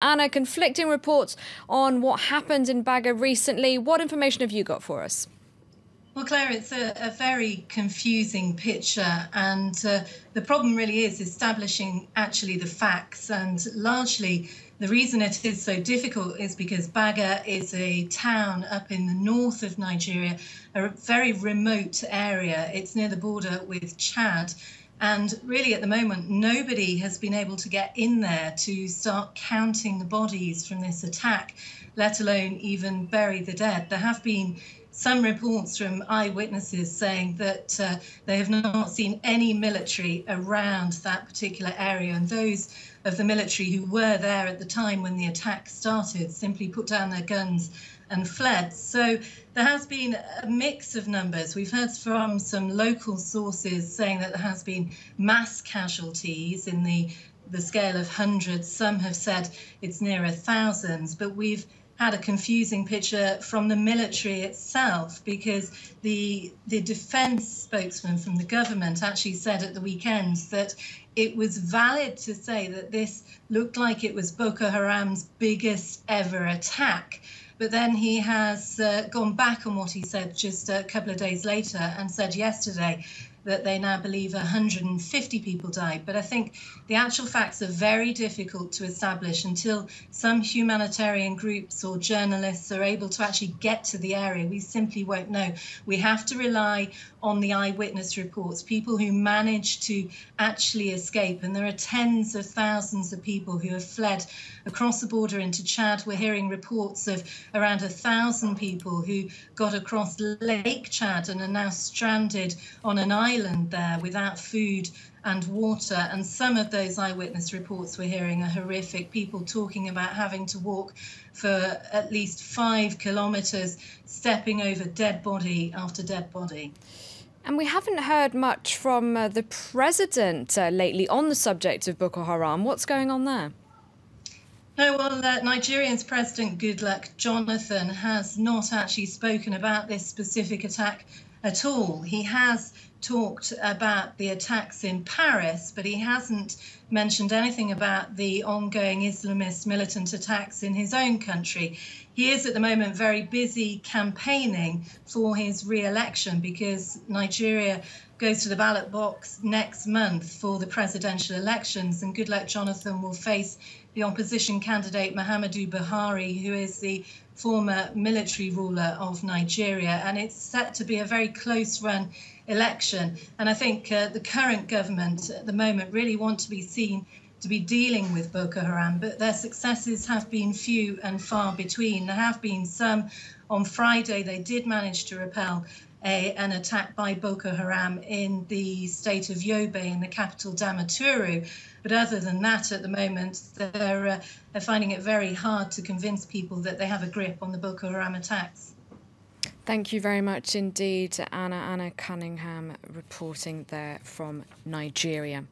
Anna, conflicting reports on what happened in Baga recently. What information have you got for us? Well, Claire, it's a very confusing picture, and the problem really is establishing actually the facts. And largely, the reason it is so difficult is because Baga is a town up in the north of Nigeria, a very remote area. It's near the border with Chad. And really, at the moment, nobody has been able to get in there to start counting the bodies from this attack, let alone even bury the dead. There have been some reports from eyewitnesses saying that they have not seen any military around that particular area, and those of the military who were there at the time when the attack started simply put down their guns and fled. So there has been a mix of numbers. We've heard from some local sources saying that there has been mass casualties in the scale of hundreds. Some have said it's nearer thousands, but we've had a confusing picture from the military itself, because the defence spokesman from the government actually said at the weekend that it was valid to say that this looked like it was Boko Haram's biggest ever attack. But then he has gone back on what he said just a couple of days later and said yesterday that they now believe 150 people died. But I think the actual facts are very difficult to establish until some humanitarian groups or journalists are able to actually get to the area. We simply won't know. We have to rely on the eyewitness reports, people who managed to actually escape. And there are tens of thousands of people who have fled across the border into Chad. We're hearing reports of around 1,000 people who got across Lake Chad and are now stranded on an island there without food and water. And some of those eyewitness reports we're hearing are horrific. People talking about having to walk for at least 5 kilometres, stepping over dead body after dead body. And we haven't heard much from the president lately on the subject of Boko Haram. What's going on there? No, well, Nigeria's President Goodluck Jonathan has not actually spoken about this specific attack at all. He has talked about the attacks in Paris, but he hasn't mentioned anything about the ongoing Islamist militant attacks in his own country. He is at the moment very busy campaigning for his re-election, because Nigeria goes to the ballot box next month for the presidential elections, and Goodluck Jonathan will face the opposition candidate Muhammadu Buhari, who is the former military ruler of Nigeria, and it's set to be a very close-run election. And I think the current government at the moment really want to be seen to be dealing with Boko Haram, but their successes have been few and far between. There have been some. On Friday, they did manage to repel an attack by Boko Haram in the state of Yobe, in the capital Damaturu. But other than that, at the moment, they're finding it very hard to convince people that they have a grip on the Boko Haram attacks. Thank you very much indeed, Anna Cunningham, reporting there from Nigeria.